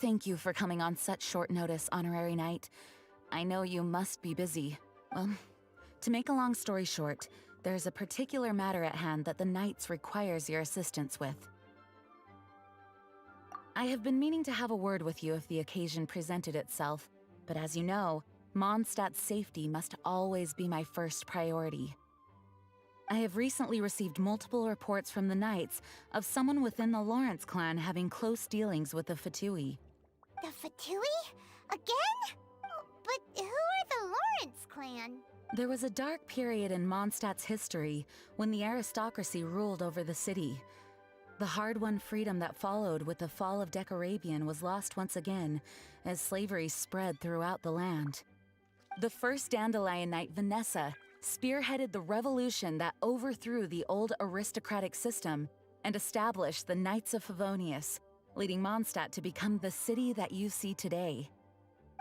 Thank you for coming on such short notice, Honorary Knight. I know you must be busy. Well, to make a long story short, there's a particular matter at hand that the Knights requires your assistance with. I have been meaning to have a word with you if the occasion presented itself, but as you know, Mondstadt's safety must always be my first priority. I have recently received multiple reports from the Knights of someone within the Lawrence clan having close dealings with the Fatui. The Fatui? Again? But who are the Lawrence clan? There was a dark period in Mondstadt's history when the aristocracy ruled over the city. The hard-won freedom that followed with the fall of Decarabian was lost once again as slavery spread throughout the land. The first Dandelion Knight, Vanessa, spearheaded the revolution that overthrew the old aristocratic system and established the Knights of Favonius, leading Mondstadt to become the city that you see today.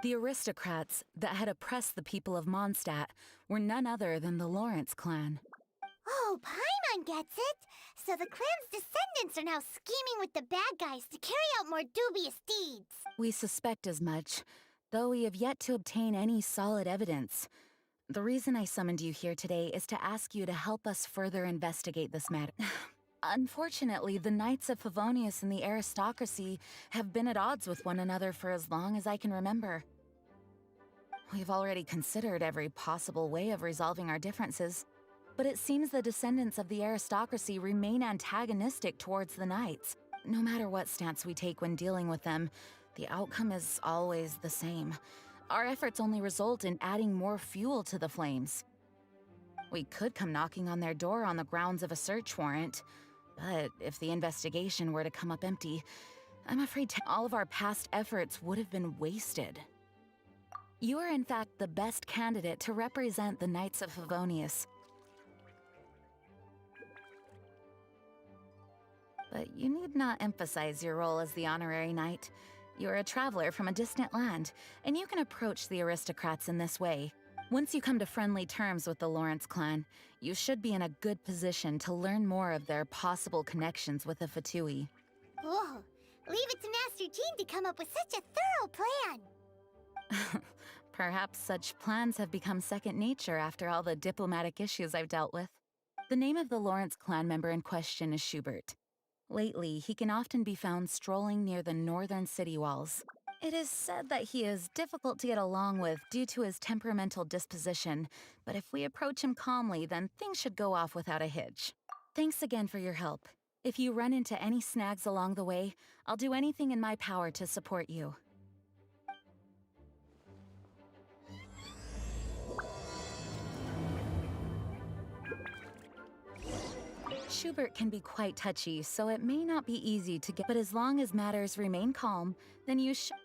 The aristocrats that had oppressed the people of Mondstadt were none other than the Lawrence clan. Oh, Paimon gets it! So the clan's descendants are now scheming with the bad guys to carry out more dubious deeds. We suspect as much, though we have yet to obtain any solid evidence. The reason I summoned you here today is to ask you to help us further investigate this matter. Unfortunately, the Knights of Favonius and the aristocracy have been at odds with one another for as long as I can remember. We've already considered every possible way of resolving our differences, but it seems the descendants of the aristocracy remain antagonistic towards the Knights. No matter what stance we take when dealing with them, the outcome is always the same. Our efforts only result in adding more fuel to the flames. We could come knocking on their door on the grounds of a search warrant, but if the investigation were to come up empty, I'm afraid all of our past efforts would have been wasted. You are in fact the best candidate to represent the Knights of Favonius. But you need not emphasize your role as the honorary knight. You're a traveler from a distant land, and you can approach the aristocrats in this way. Once you come to friendly terms with the Lawrence clan, you should be in a good position to learn more of their possible connections with the Fatui. Whoa, leave it to Master Jean to come up with such a thorough plan! Perhaps such plans have become second nature after all the diplomatic issues I've dealt with. The name of the Lawrence clan member in question is Schubert. Lately, he can often be found strolling near the northern city walls. It is said that he is difficult to get along with due to his temperamental disposition, but if we approach him calmly, then things should go off without a hitch. Thanks again for your help. If you run into any snags along the way, I'll do anything in my power to support you. Schubert can be quite touchy, so it may not be easy to get, but as long as matters remain calm, then you should.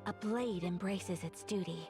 A blade embraces its duty.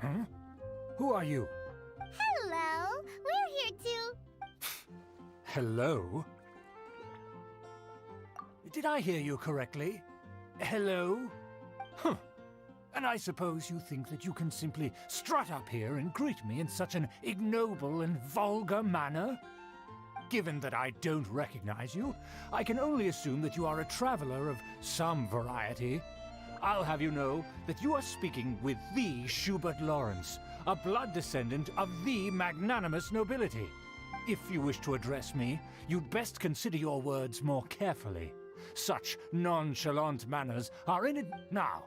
Huh? Who are you? Hello, we're here too. Hello? Did I hear you correctly? Hello? Huh. And I suppose you think that you can simply strut up here and greet me in such an ignoble and vulgar manner? Given that I don't recognize you, I can only assume that you are a traveler of some variety. I'll have you know that you are speaking with the Schubert Lawrence, a blood descendant of the magnanimous nobility. If you wish to address me, you'd best consider your words more carefully. Such nonchalant manners are in it now.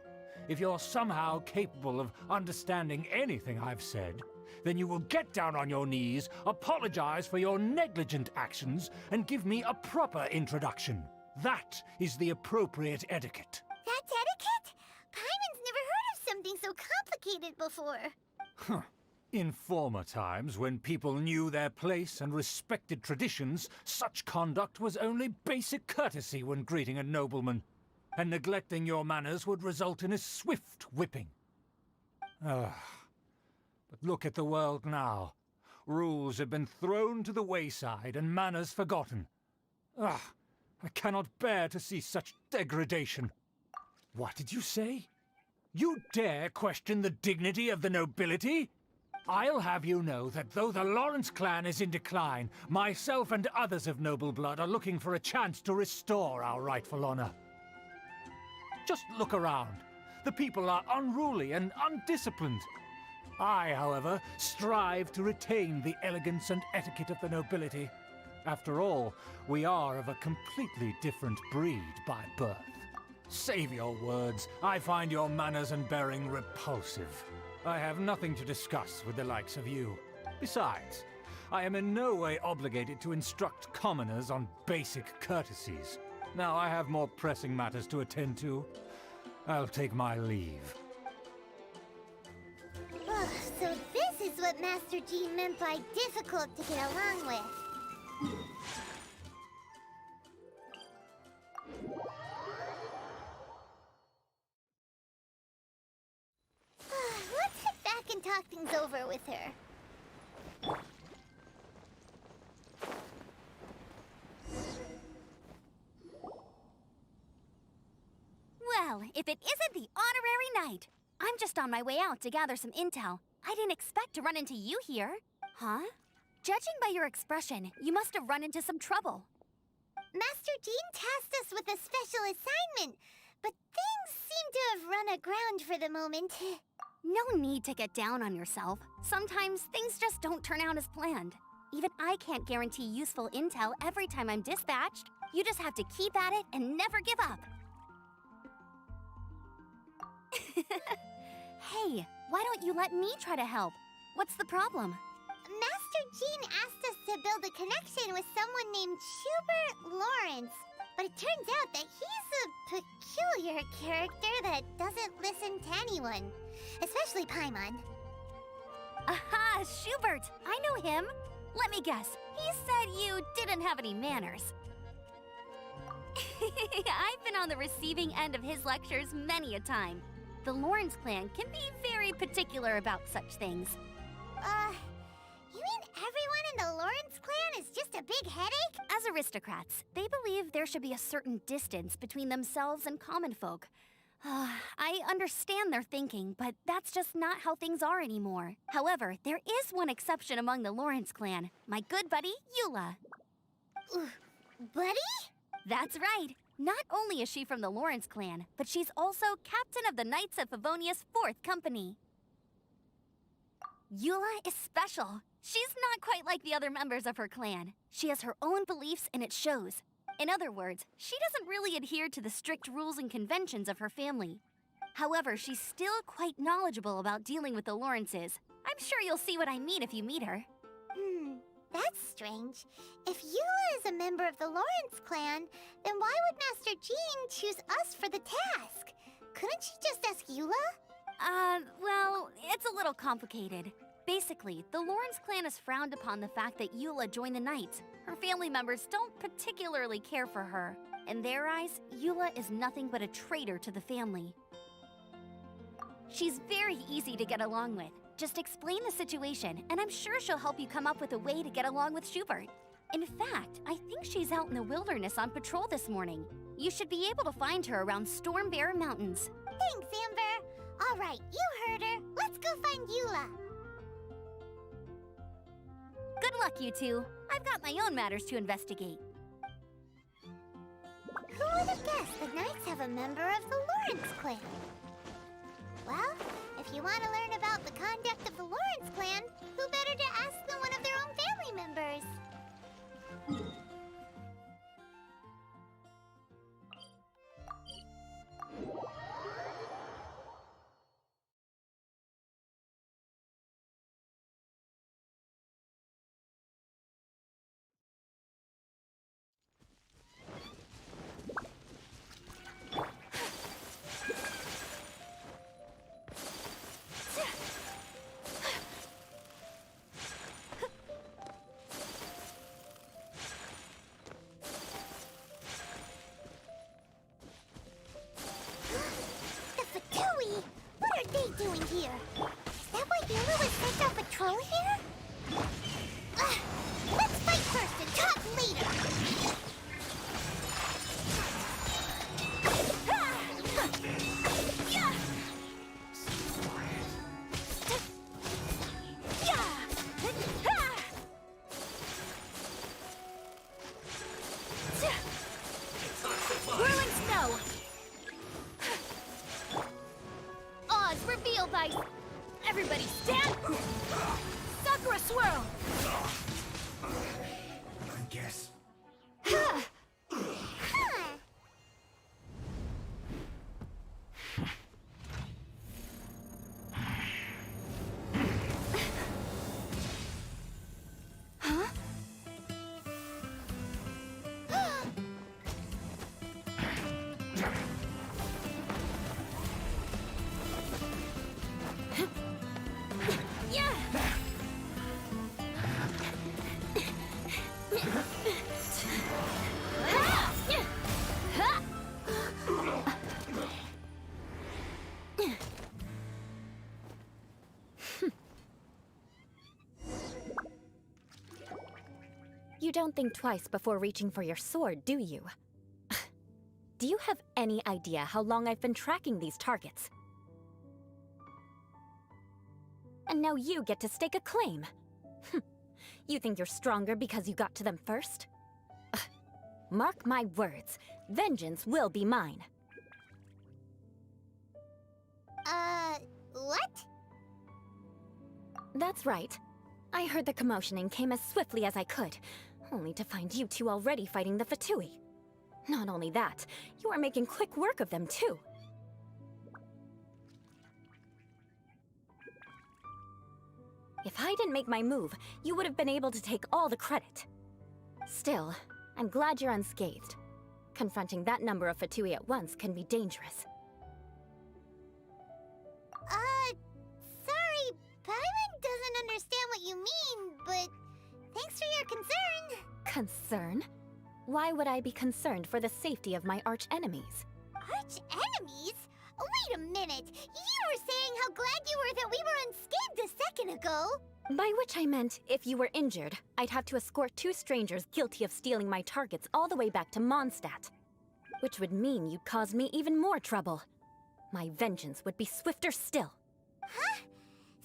If you're somehow capable of understanding anything I've said, then you will get down on your knees, apologize for your negligent actions, and give me a proper introduction. That is the appropriate etiquette. That's etiquette? Paimon's never heard of something so complicated before. Huh. In former times, when people knew their place and respected traditions, such conduct was only basic courtesy when greeting a nobleman. And neglecting your manners would result in a swift whipping. But look at the world now. Rules have been thrown to the wayside and manners forgotten. I cannot bear to see such degradation. What did you say? You dare question the dignity of the nobility? I'll have you know that though the Lawrence clan is in decline, myself and others of noble blood are looking for a chance to restore our rightful honor. Just look around. The people are unruly and undisciplined. I, however, strive to retain the elegance and etiquette of the nobility. After all, we are of a completely different breed by birth. Save your words. I find your manners and bearing repulsive. I have nothing to discuss with the likes of you. Besides, I am in no way obligated to instruct commoners on basic courtesies. Now I have more pressing matters to attend to. I'll take my leave. So this is what Master Gene meant by difficult to get along with. Let's head back and talk things over with her. Well, if it isn't the honorary knight! I'm just on my way out to gather some intel. I didn't expect to run into you here. Huh? Judging by your expression, you must have run into some trouble. Master Gene tasked us with a special assignment, but things seem to have run aground for the moment. No need to get down on yourself. Sometimes things just don't turn out as planned. Even I can't guarantee useful intel every time I'm dispatched. You just have to keep at it and never give up. Hey, why don't you let me try to help? What's the problem? Master Gene asked us to build a connection with someone named Schubert Lawrence, but it turns out that he's a peculiar character that doesn't listen to anyone, especially Paimon. Aha, Schubert! I know him. Let me guess, he said you didn't have any manners. I've been on the receiving end of his lectures many a time. The Lawrence clan can be very particular about such things. You mean everyone in the Lawrence clan is just a big headache? As aristocrats, they believe there should be a certain distance between themselves and common folk. I understand their thinking, but that's just not how things are anymore. However, there is one exception among the Lawrence clan, my good buddy, Eula. Buddy? That's right. Not only is she from the Lawrence clan, but she's also captain of the Knights of Favonia's 4th Company. Eula is special. She's not quite like the other members of her clan. She has her own beliefs and it shows. In other words, she doesn't really adhere to the strict rules and conventions of her family. However, she's still quite knowledgeable about dealing with the Lawrences. I'm sure you'll see what I mean if you meet her. That's strange. If Eula is a member of the Lawrence clan, then why would Master Gene choose us for the task? Couldn't she just ask Eula? Well, it's a little complicated. Basically, the Lawrence clan has frowned upon the fact that Eula joined the Knights. Her family members don't particularly care for her. In their eyes, Eula is nothing but a traitor to the family. She's very easy to get along with. Just explain the situation, and I'm sure she'll help you come up with a way to get along with Schubert. In fact, I think she's out in the wilderness on patrol this morning. You should be able to find her around Storm Bear Mountains. Thanks, Amber. All right, you heard her. Let's go find Eula. Good luck, you two. I've got my own matters to investigate. Who would have guessed the Knights have a member of the Lawrence clan? Well, if you want to learn about the conduct of the Lawrence clan, who better to ask than one of their own family members? Doing here? Is that why Eula was sent on patrol here? Let's fight first and talk later! Whirling snow! Reveal by... Everybody stand! Sakura swirl! I guess. You don't think twice before reaching for your sword, do you? Do you have any idea how long I've been tracking these targets? And now you get to stake a claim. You think you're stronger because you got to them first? Mark my words, vengeance will be mine. What? That's right. I heard the commotion and came as swiftly as I could, only to find you two already fighting the Fatui. Not only that, you are making quick work of them too. If I didn't make my move, you would have been able to take all the credit. Still, I'm glad you're unscathed. Confronting that number of Fatui at once can be dangerous. Sorry, Paimon doesn't understand what you mean, but thanks for your concern. Concern? Why would I be concerned for the safety of my arch-enemies? Arch-enemies? Wait a minute! You were saying how glad you were that we were unscathed a second ago! By which I meant, if you were injured, I'd have to escort two strangers guilty of stealing my targets all the way back to Mondstadt. Which would mean you'd cause me even more trouble. My vengeance would be swifter still. Huh?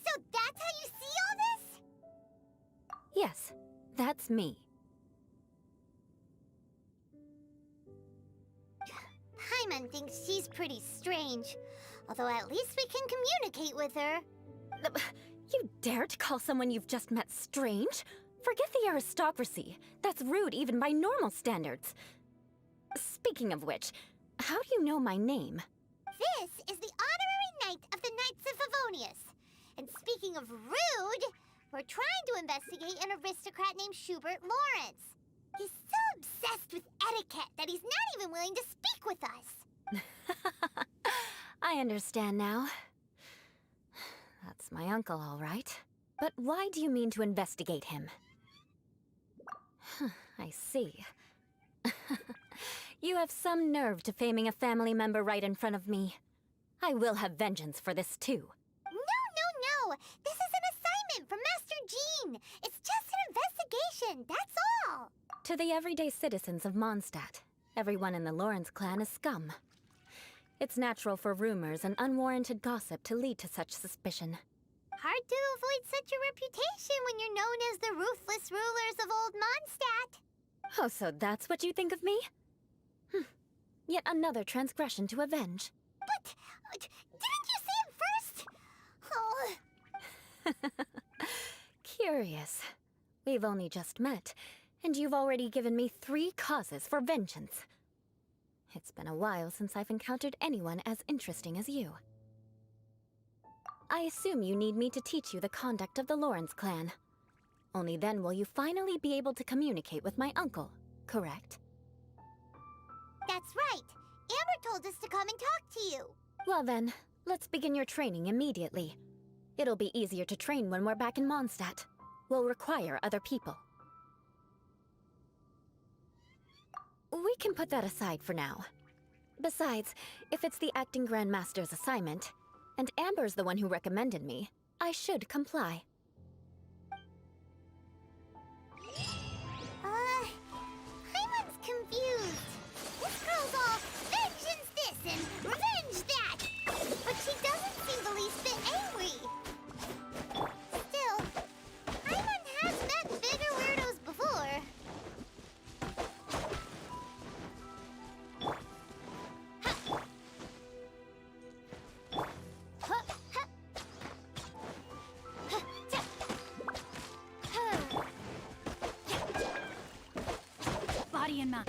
So that's how you see all this? Yes, that's me. Paimon thinks she's pretty strange. Although at least we can communicate with her. You dare to call someone you've just met strange? Forget the aristocracy. That's rude even by normal standards. Speaking of which, how do you know my name? This is the honorary knight of the Knights of Favonius. And speaking of rude, we're trying to investigate an aristocrat named Schubert Lawrence. He's so obsessed with etiquette that he's not even willing to speak with us. I understand now. That's my uncle, all right. But why do you mean to investigate him? I see. You have some nerve to faming a family member right in front of me. I will have vengeance for this too. No, no, no! This is To the everyday citizens of Mondstadt, everyone in the Lawrence clan is scum. It's natural for rumors and unwarranted gossip to lead to such suspicion. Hard to avoid such a reputation when you're known as the ruthless rulers of old Mondstadt. Oh, so that's what you think of me? Yet another transgression to avenge. But didn't you say it first? Oh. Curious. We've only just met, and you've already given me 3 causes for vengeance. It's been a while since I've encountered anyone as interesting as you. I assume you need me to teach you the conduct of the Lawrence clan. Only then will you finally be able to communicate with my uncle, correct? That's right. Amber told us to come and talk to you. Well then, let's begin your training immediately. It'll be easier to train when we're back in Mondstadt. We'll require other people. We can put that aside for now. Besides, if it's the acting Grandmaster's assignment, and Amber's the one who recommended me, I should comply. Hyman's confused. This girl's all vengeance this and revenge that. But she doesn't seem the least bit angry. Still, Hyman has met bigger weirdos before. Body and mind.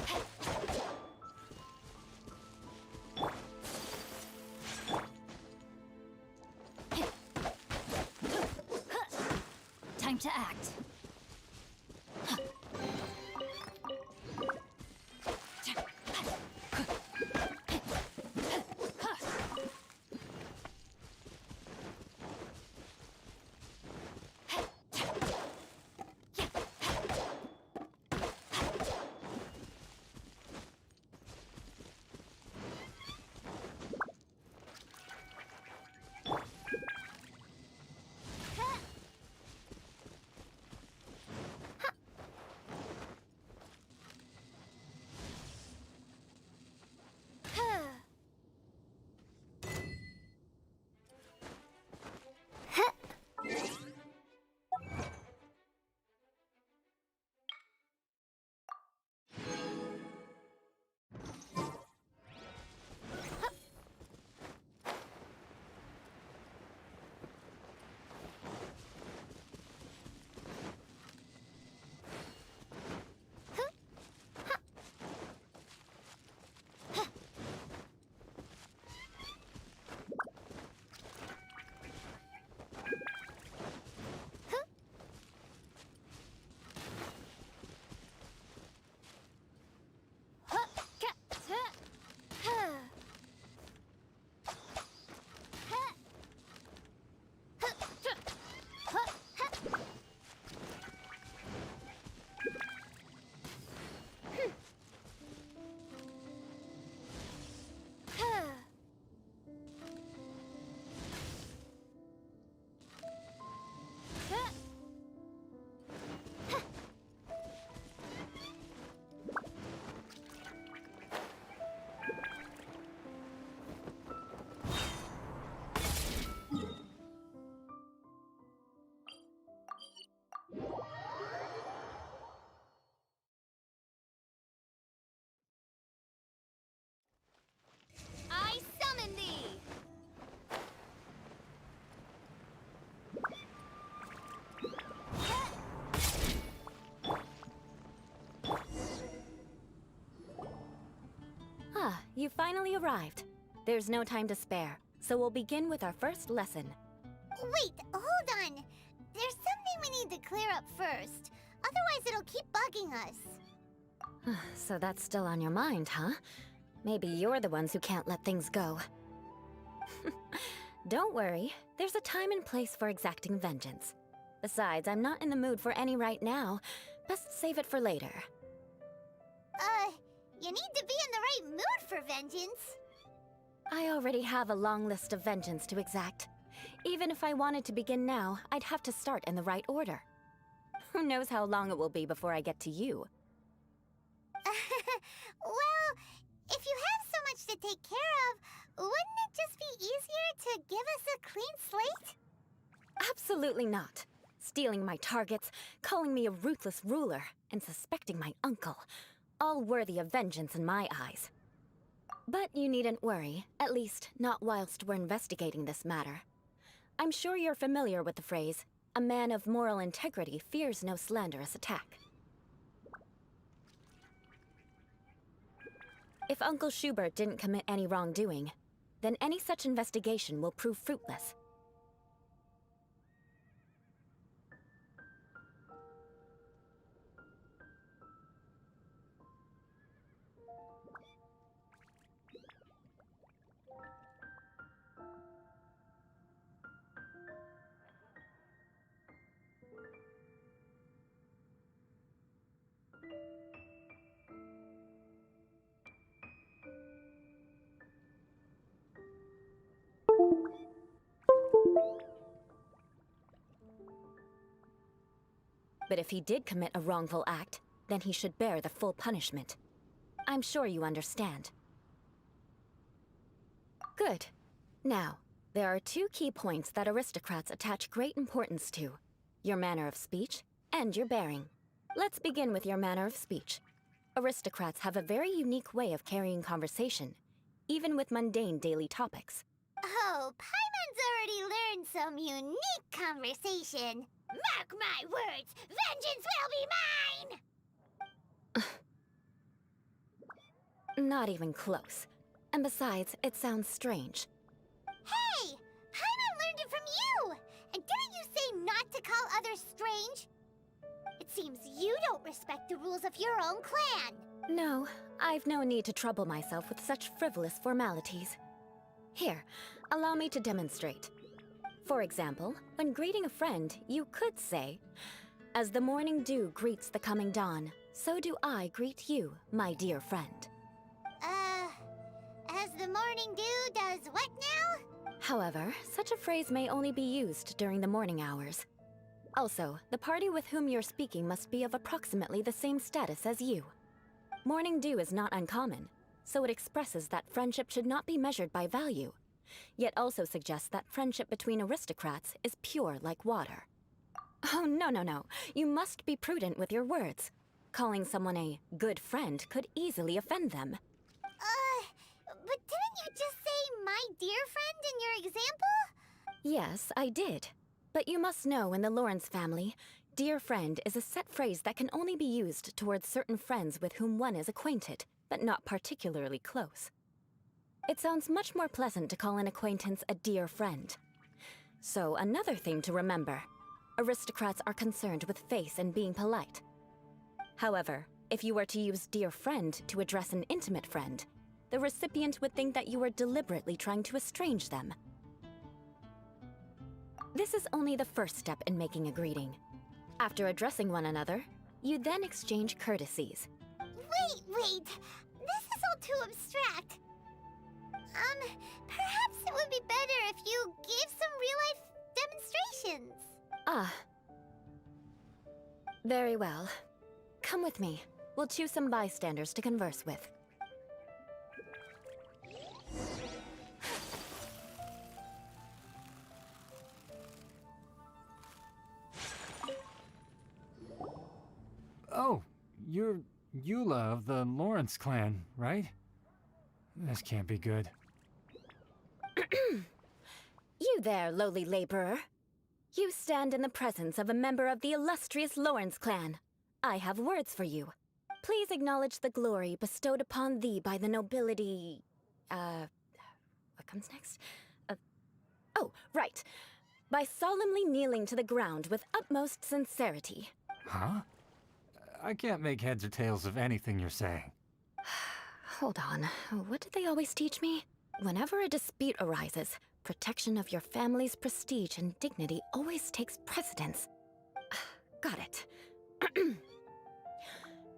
Time to act. I summon thee! Ah, you finally arrived. There's no time to spare, so we'll begin with our first lesson. Wait, hold on. There's something we need to clear up first. Otherwise, it'll keep bugging us. So that's still on your mind, huh? Maybe you're the ones who can't let things go. Don't worry, there's a time and place for exacting vengeance. Besides, I'm not in the mood for any right now. Best save it for later. You need to be in the right mood for vengeance. I already have a long list of vengeance to exact. Even if I wanted to begin now, I'd have to start in the right order. Who knows how long it will be before I get to you? Well, if you have so much to take care of, wouldn't it just be easier to give us a clean slate? Absolutely not. Stealing my targets, calling me a ruthless ruler, and suspecting my uncle. All worthy of vengeance in my eyes. But you needn't worry, at least not whilst we're investigating this matter. I'm sure you're familiar with the phrase, a man of moral integrity fears no slanderous attack. If Uncle Schubert didn't commit any wrongdoing, then any such investigation will prove fruitless. But if he did commit a wrongful act, then he should bear the full punishment. I'm sure you understand. Good. Now, there are two key points that aristocrats attach great importance to: your manner of speech and your bearing. Let's begin with your manner of speech. Aristocrats have a very unique way of carrying conversation, even with mundane daily topics. Oh, Paimon's already learned some unique conversation. Mark my words, vengeance will be mine! Not even close. And besides, it sounds strange. Hey! Paimon learned it from you! And didn't you say not to call others strange? It seems you don't respect the rules of your own clan. No, I've no need to trouble myself with such frivolous formalities. Here, allow me to demonstrate. For example, when greeting a friend, you could say, "As the morning dew greets the coming dawn, so do I greet you, my dear friend." As the morning dew does what now? However, such a phrase may only be used during the morning hours. Also, the party with whom you're speaking must be of approximately the same status as you. Morning dew is not uncommon, so it expresses that friendship should not be measured by value, yet also suggests that friendship between aristocrats is pure like water. Oh, no. You must be prudent with your words. Calling someone a good friend could easily offend them. But didn't you just say my dear friend in your example? Yes, I did. But you must know in the Lawrence family, dear friend is a set phrase that can only be used towards certain friends with whom one is acquainted, but not particularly close. It sounds much more pleasant to call an acquaintance a dear friend. So another thing to remember, aristocrats are concerned with face and being polite. However, if you were to use dear friend to address an intimate friend, the recipient would think that you were deliberately trying to estrange them. This is only the first step in making a greeting. After addressing one another, you then exchange courtesies. Wait! This is all too abstract. Perhaps it would be better if you gave some real-life demonstrations. Ah. Very well. Come with me. We'll choose some bystanders to converse with. Oh, you're Eula of the Lawrence clan, right? This can't be good. You there, lowly laborer. You stand in the presence of a member of the illustrious Lawrence clan. I have words for you. Please acknowledge the glory bestowed upon thee by the nobility... what comes next? Oh, right. By solemnly kneeling to the ground with utmost sincerity. Huh? I can't make heads or tails of anything you're saying. Hold on. What did they always teach me? Whenever a dispute arises, protection of your family's prestige and dignity always takes precedence. Got it.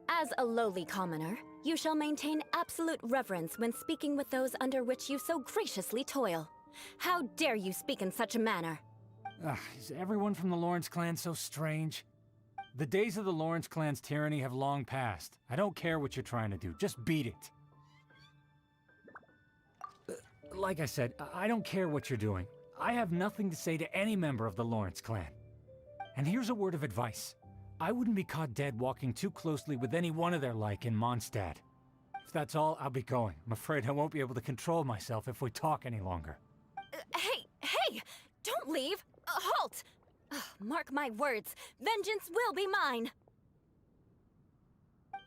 As a lowly commoner, you shall maintain absolute reverence when speaking with those under which you so graciously toil. How dare you speak in such a manner? Is everyone from the Lawrence clan so strange? The days of the Lawrence clan's tyranny have long passed. I don't care what you're trying to do, just beat it. Like I said, I don't care what you're doing. I have nothing to say to any member of the Lawrence clan. And here's a word of advice. I wouldn't be caught dead walking too closely with any one of their like in Mondstadt. If that's all, I'll be going. I'm afraid I won't be able to control myself if we talk any longer. Hey! Don't leave! Halt! Ugh, mark my words, vengeance will be mine!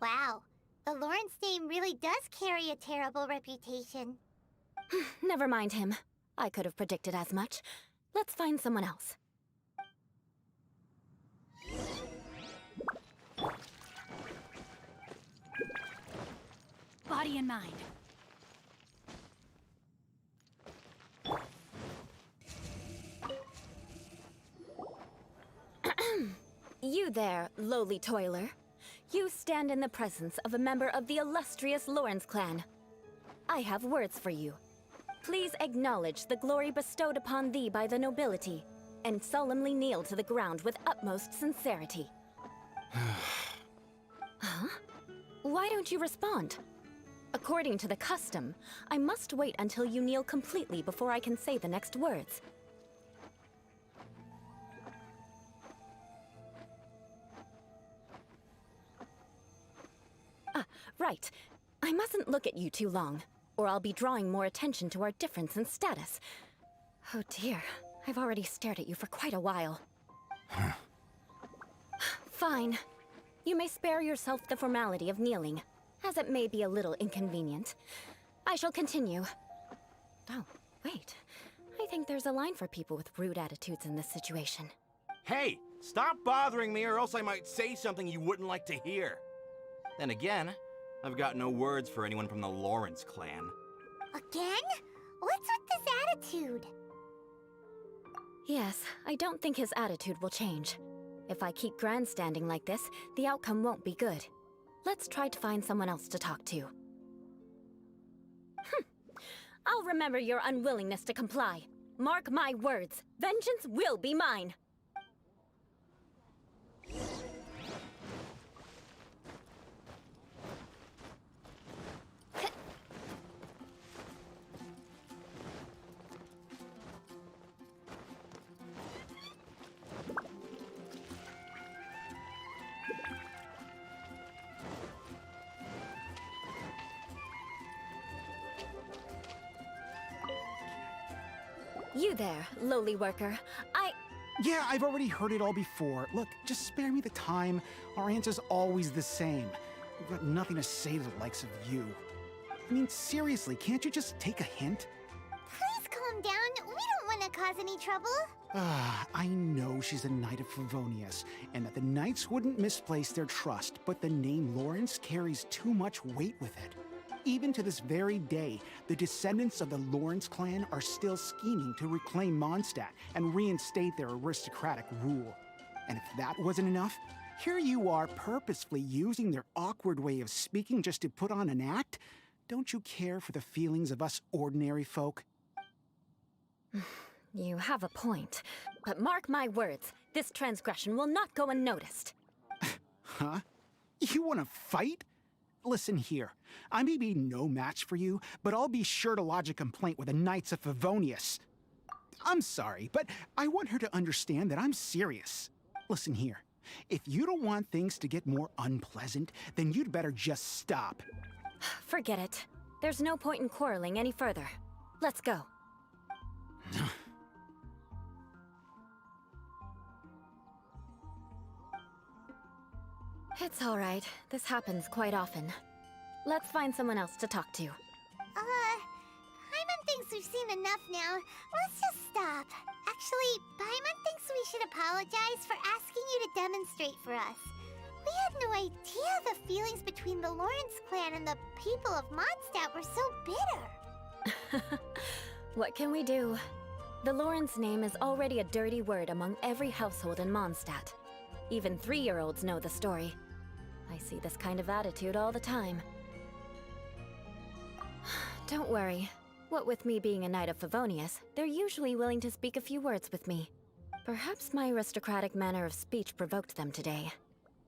Wow, the Lawrence name really does carry a terrible reputation. Never mind him. I could have predicted as much. Let's find someone else. Body and mind. You there, lowly toiler. You stand in the presence of a member of the illustrious Lawrence clan. I have words for you. Please acknowledge the glory bestowed upon thee by the nobility, and solemnly kneel to the ground with utmost sincerity. Huh? Why don't you respond? According to the custom, I must wait until you kneel completely before I can say the next words. Right. I mustn't look at you too long, or I'll be drawing more attention to our difference in status. Oh dear, I've already stared at you for quite a while. Fine. You may spare yourself the formality of kneeling, as it may be a little inconvenient. I shall continue. Oh, wait. I think there's a line for people with rude attitudes in this situation. Hey, stop bothering me or else I might say something you wouldn't like to hear. Then again, I've got no words for anyone from the Lawrence clan. Again? What's with this attitude? Yes, I don't think his attitude will change. If I keep grandstanding like this, the outcome won't be good. Let's try to find someone else to talk to. I'll remember your unwillingness to comply. Mark my words, vengeance will be mine. You there, lowly worker. Yeah, I've already heard it all before. Look, just spare me the time. Our answer's always the same. We've got nothing to say to the likes of you. I mean, seriously, can't you just take a hint? Please calm down. We don't want to cause any trouble. I know she's a Knight of Favonius, and that the Knights wouldn't misplace their trust, but the name Lawrence carries too much weight with it. Even to this very day, the descendants of the Lawrence clan are still scheming to reclaim Mondstadt and reinstate their aristocratic rule. And if that wasn't enough, here you are purposefully using their awkward way of speaking just to put on an act? Don't you care for the feelings of us ordinary folk? You have a point. But mark my words, this transgression will not go unnoticed. Huh? You want to fight? Listen here, I may be no match for you, but I'll be sure to lodge a complaint with the Knights of Favonius. I'm sorry, but I want her to understand that I'm serious. Listen here, if you don't want things to get more unpleasant, then you'd better just stop. Forget it. There's no point in quarreling any further. Let's go. It's all right. This happens quite often. Let's find someone else to talk to. Paimon thinks we've seen enough now. Let's just stop. Actually, Paimon thinks we should apologize for asking you to demonstrate for us. We had no idea the feelings between the Lawrence clan and the people of Mondstadt were so bitter. What can we do? The Lawrence name is already a dirty word among every household in Mondstadt. Even 3-year-olds know the story. I see this kind of attitude all the time. Don't worry. What with me being a Knight of Favonius, they're usually willing to speak a few words with me. Perhaps my aristocratic manner of speech provoked them today.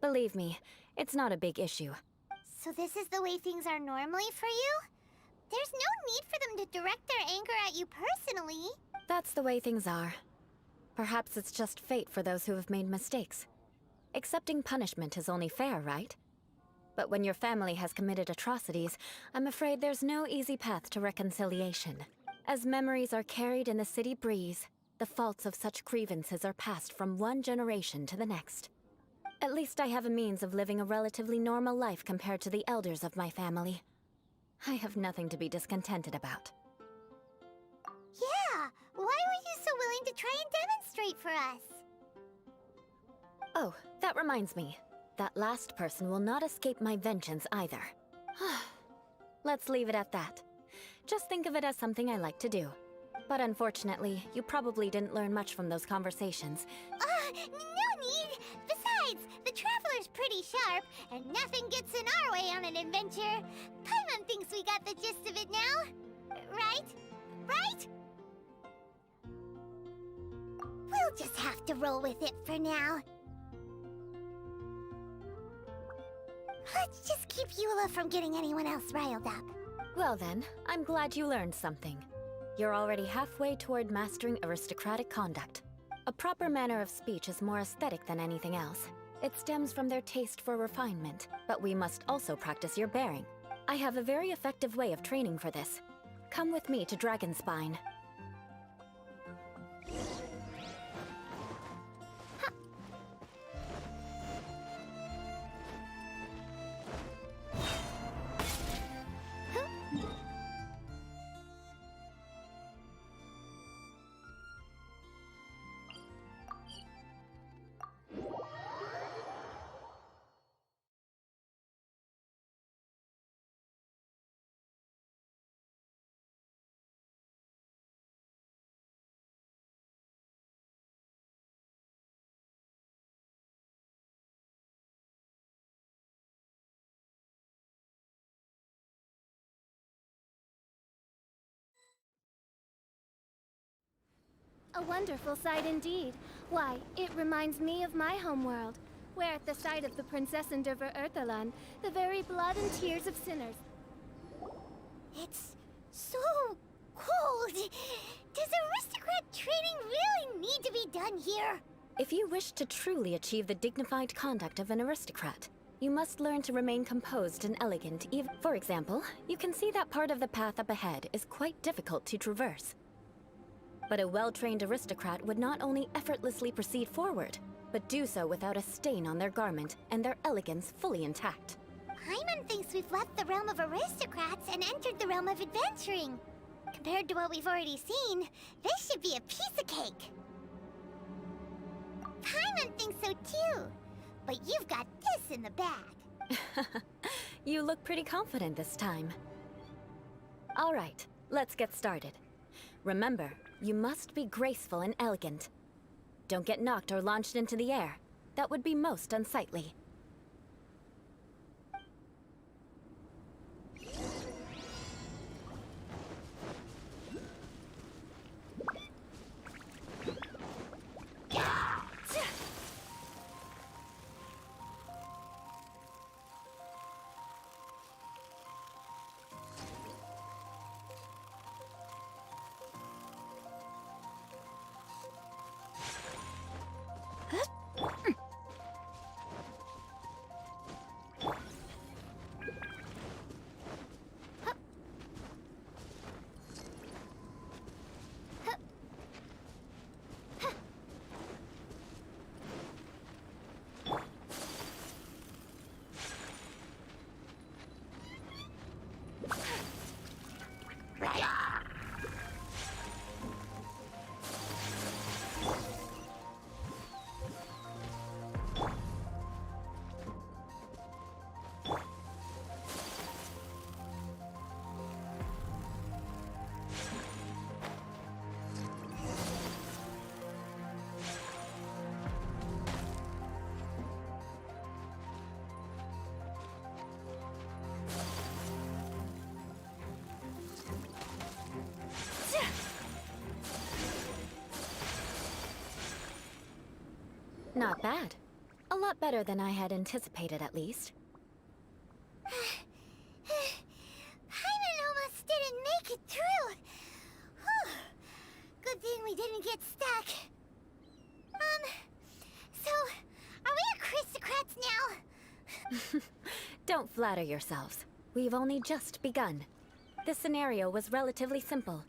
Believe me, it's not a big issue. So this is the way things are normally for you? There's no need for them to direct their anger at you personally. That's the way things are. Perhaps it's just fate for those who have made mistakes. Accepting punishment is only fair, right? But when your family has committed atrocities, I'm afraid there's no easy path to reconciliation. As memories are carried in the city breeze, the faults of such grievances are passed from one generation to the next. At least I have a means of living a relatively normal life compared to the elders of my family. I have nothing to be discontented about. Yeah, why were you so willing to try and demonstrate for us? Oh, that reminds me. That last person will not escape my vengeance either. Let's leave it at that. Just think of it as something I like to do. But unfortunately, you probably didn't learn much from those conversations. No need! Besides, the Traveler's pretty sharp, and nothing gets in our way on an adventure. Paimon thinks we got the gist of it now. Right? Right? We'll just have to roll with it for now. Let's just keep Eula from getting anyone else riled up. Well then, I'm glad you learned something. You're already halfway toward mastering aristocratic conduct. A proper manner of speech is more aesthetic than anything else. It stems from their taste for refinement, but we must also practice your bearing. I have a very effective way of training for this. Come with me to Dragonspine. A wonderful sight indeed. Why, it reminds me of my homeworld, where at the site of the Princess Endeavor Earthalan, the very blood and tears of sinners. It's so cold. Does aristocrat training really need to be done here? If you wish to truly achieve the dignified conduct of an aristocrat, you must learn to remain composed and elegant even— For example, you can see that part of the path up ahead is quite difficult to traverse. But a well-trained aristocrat would not only effortlessly proceed forward, but do so without a stain on their garment and their elegance fully intact. Paimon thinks we've left the realm of aristocrats and entered the realm of adventuring. Compared to what we've already seen, this should be a piece of cake. Paimon thinks so too, but you've got this in the bag. You look pretty confident this time. All right, let's get started. Remember, you must be graceful and elegant. Don't get knocked or launched into the air. That would be most unsightly. Not bad. A lot better than I had anticipated, at least. Paimon almost didn't make it through. Whew. Good thing we didn't get stuck. So, are we aristocrats now? Don't flatter yourselves. We've only just begun. This scenario was relatively simple.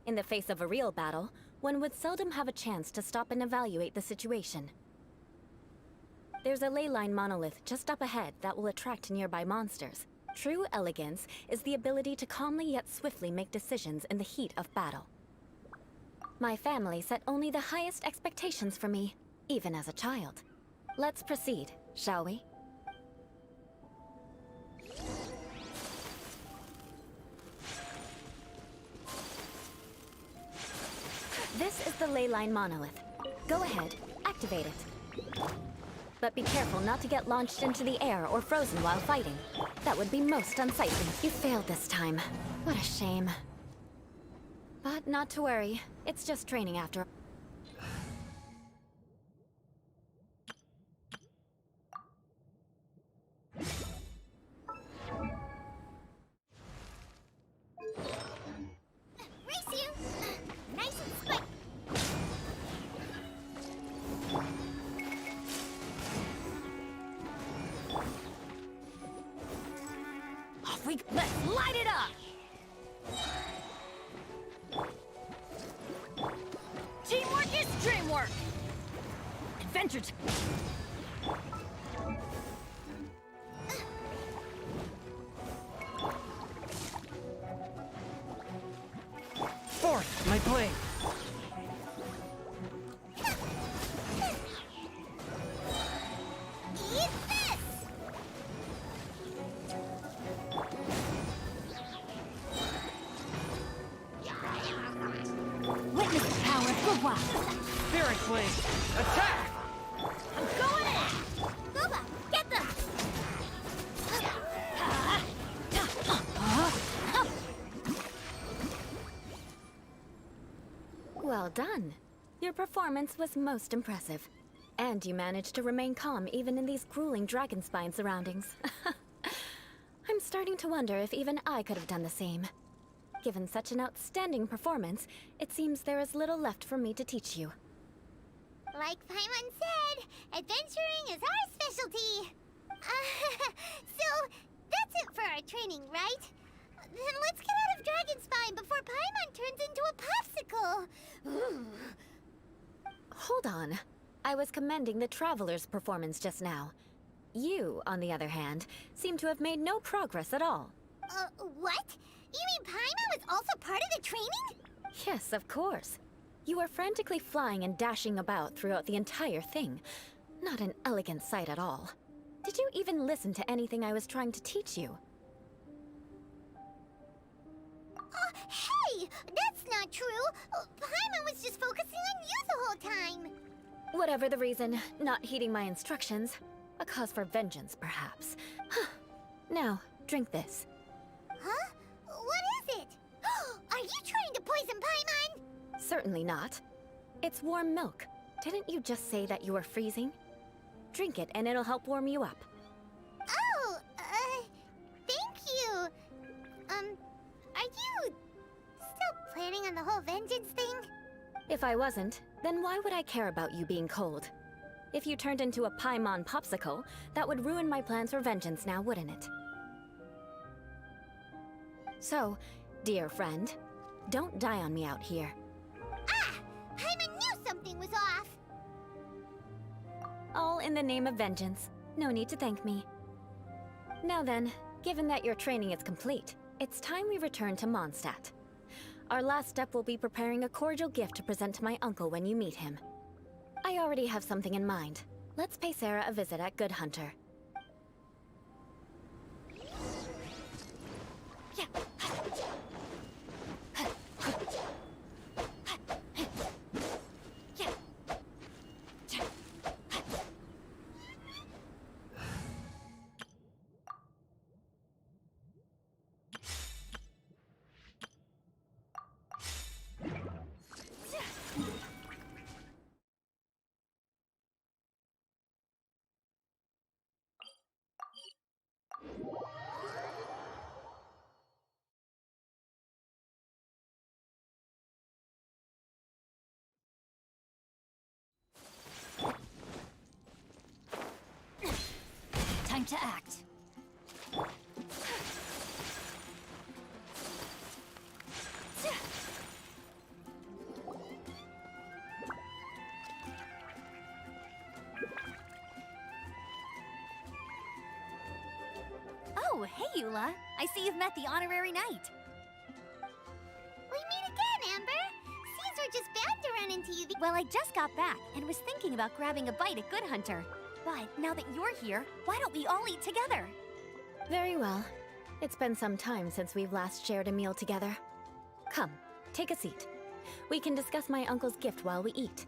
In the face of a real battle, one would seldom have a chance to stop and evaluate the situation. There's a ley line monolith just up ahead that will attract nearby monsters. True elegance is the ability to calmly yet swiftly make decisions in the heat of battle. My family set only the highest expectations for me, even as a child. Let's proceed, shall we? This is the ley line monolith. Go ahead, activate it. But be careful not to get launched into the air or frozen while fighting. That would be most unsightly. You failed this time. What a shame. But not to worry. It's just training after. Race you! Nice and squick! Let's light it up! Teamwork is dreamwork! Adventure Fourth, my blade. Eat this! Witness the power of Gugwa! Spirit blade. Attack! I'm going in! Boba, get them! Well done. Your performance was most impressive. And you managed to remain calm even in these grueling dragon spine surroundings. I'm starting to wonder if even I could have done the same. Given such an outstanding performance, it seems there is little left for me to teach you. Like Paimon said, adventuring is our specialty. So, that's it for our training, right? Then let's get out of Dragon Spine before Paimon turns into a popsicle. Hold on. I was commending the Traveler's performance just now. You, on the other hand, seem to have made no progress at all. What? You mean Paimon was also part of the training? Yes, of course. You were frantically flying and dashing about throughout the entire thing. Not an elegant sight at all. Did you even listen to anything I was trying to teach you? Hey! That's not true! Paimon was just focusing on you the whole time! Whatever the reason, not heeding my instructions. A cause for vengeance, perhaps. Now, drink this. Huh? What is it? Are you trying to poison Paimon? Certainly not. It's warm milk. Didn't you just say that you were freezing? Drink it and it'll help warm you up. Oh, thank you. Are you still planning on the whole vengeance thing? If I wasn't, then why would I care about you being cold? If you turned into a Paimon popsicle, that would ruin my plans for vengeance now, wouldn't it? So, dear friend, don't die on me out here. Ah! Paimon knew something was off! All in the name of vengeance. No need to thank me. Now then, given that your training is complete, it's time we return to Mondstadt. Our last step will be preparing a cordial gift to present to my uncle when you meet him. I already have something in mind. Let's pay Sarah a visit at Good Hunter. Time to act. Oh, hey, Eula. I see you've met the honorary knight. We meet again, Amber. Seems we're just bound to run into you. Well, I just got back and was thinking about grabbing a bite at Good Hunter. But now that you're here, why don't we all eat together? Very well. It's been some time since we've last shared a meal together. Come, take a seat. We can discuss my uncle's gift while we eat.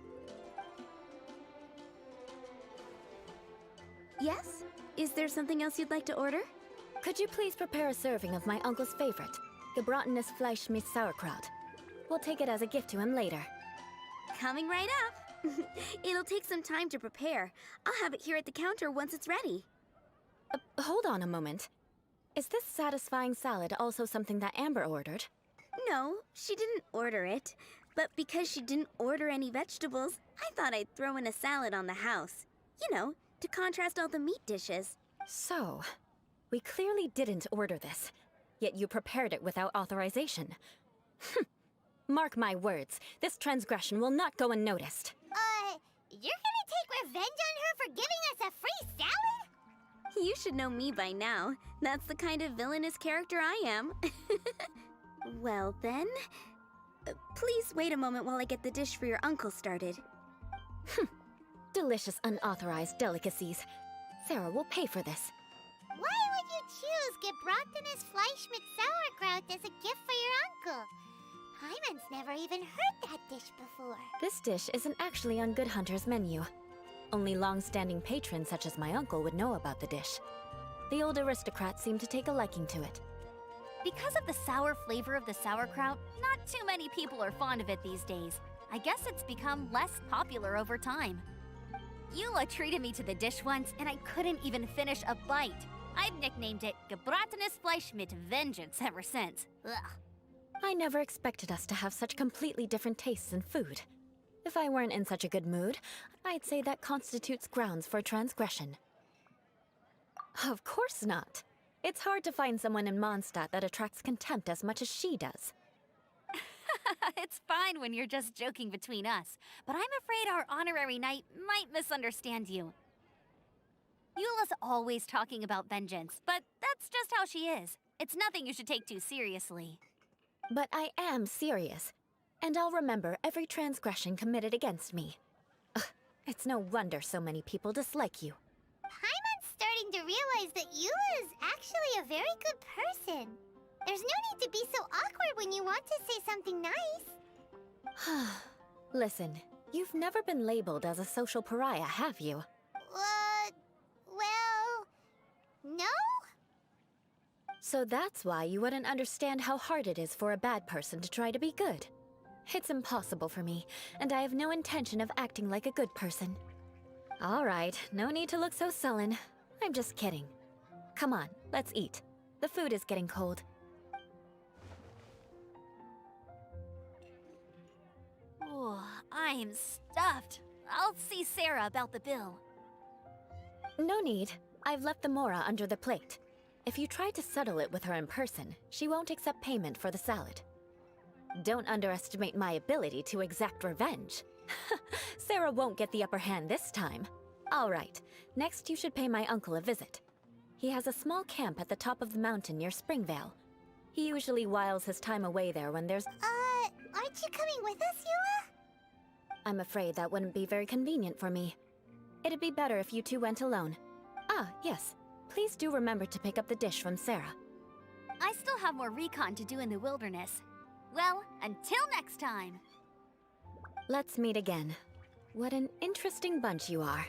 Yes? Is there something else you'd like to order? Could you please prepare a serving of my uncle's favorite, gebratenes Fleisch mit Sauerkraut? We'll take it as a gift to him later. Coming right up. It'll take some time to prepare. I'll have it here at the counter once it's ready. Hold on a moment. Is this satisfying salad also something that Amber ordered? No, she didn't order it. But because she didn't order any vegetables, I thought I'd throw in a salad on the house. You know, to contrast all the meat dishes. So, we clearly didn't order this, yet you prepared it without authorization. Mark my words, this transgression will not go unnoticed. You're gonna take revenge on her for giving us a free salad? You should know me by now. That's the kind of villainous character I am. Well then, please wait a moment while I get the dish for your uncle started. Delicious unauthorized delicacies. Sarah will pay for this. Why would you choose gebratenes Fleisch mit Sauerkraut as a gift for your uncle? Hyman's never even heard that dish before. This dish isn't actually on Good Hunter's menu. Only long-standing patrons such as my uncle would know about the dish. The old aristocrat seemed to take a liking to it. Because of the sour flavor of the sauerkraut, not too many people are fond of it these days. I guess it's become less popular over time. Eula treated me to the dish once, and I couldn't even finish a bite. I've nicknamed it gebratenes Fleisch mit Vengeance ever since. Ugh. I never expected us to have such completely different tastes in food. If I weren't in such a good mood, I'd say that constitutes grounds for transgression. Of course not. It's hard to find someone in Mondstadt that attracts contempt as much as she does. It's fine when you're just joking between us, but I'm afraid our honorary knight might misunderstand you. Eula's always talking about vengeance, but that's just how she is. It's nothing you should take too seriously. But I am serious, and I'll remember every transgression committed against me. Ugh, it's no wonder so many people dislike you. Hyman's starting to realize that Eula is actually a very good person. There's no need to be so awkward when you want to say something nice. Listen, you've never been labeled as a social pariah, have you? Well, no? So that's why you wouldn't understand how hard it is for a bad person to try to be good. It's impossible for me, and I have no intention of acting like a good person. All right, no need to look so sullen. I'm just kidding. Come on, let's eat. The food is getting cold. Oh, I'm stuffed. I'll see Sarah about the bill. No need. I've left the mora under the plate. If you try to settle it with her in person, she won't accept payment for the salad. Don't underestimate my ability to exact revenge. Sarah won't get the upper hand this time. All right, next you should pay my uncle a visit. He has a small camp at the top of the mountain near Springvale. He usually whiles his time away there when there's... Aren't you coming with us, Eula? I'm afraid that wouldn't be very convenient for me. It'd be better if you two went alone. Ah, yes. Please do remember to pick up the dish from Sarah. I still have more recon to do in the wilderness. Well, until next time. Let's meet again. What an interesting bunch you are.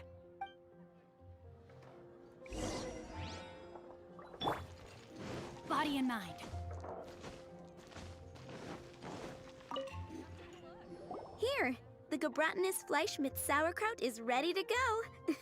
Body and mind. Here, the gebratenes Fleisch mit Sauerkraut is ready to go.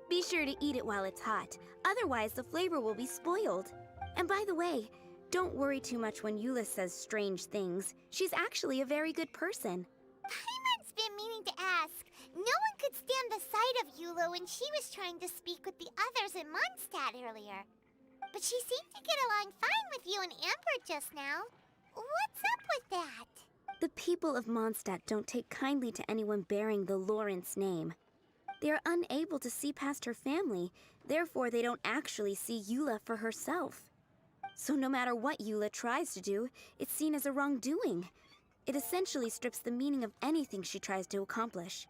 Be sure to eat it while it's hot. Otherwise, the flavor will be spoiled. And by the way, don't worry too much when Eula says strange things. She's actually a very good person. Paimon's been meaning to ask. No one could stand the sight of Eula when she was trying to speak with the others in Mondstadt earlier. But she seemed to get along fine with you and Amber just now. What's up with that? The people of Mondstadt don't take kindly to anyone bearing the Lawrence name. They are unable to see past her family, therefore they don't actually see Eula for herself. So no matter what Eula tries to do, it's seen as a wrongdoing. It essentially strips the meaning of anything she tries to accomplish.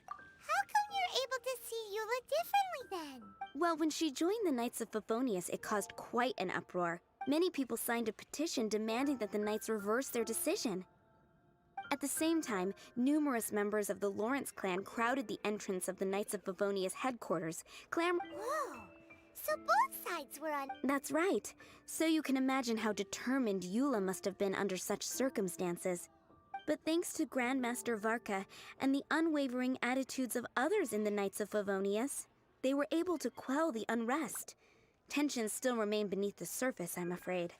How come you're able to see Eula differently then? Well, when she joined the Knights of Favonius, it caused quite an uproar. Many people signed a petition demanding that the Knights reverse their decision. At the same time, numerous members of the Lawrence clan crowded the entrance of the Knights of Favonius headquarters, Whoa! So both sides were on... That's right. So you can imagine how determined Eula must have been under such circumstances. But thanks to Grandmaster Varka and the unwavering attitudes of others in the Knights of Favonius, they were able to quell the unrest. Tensions still remain beneath the surface, I'm afraid.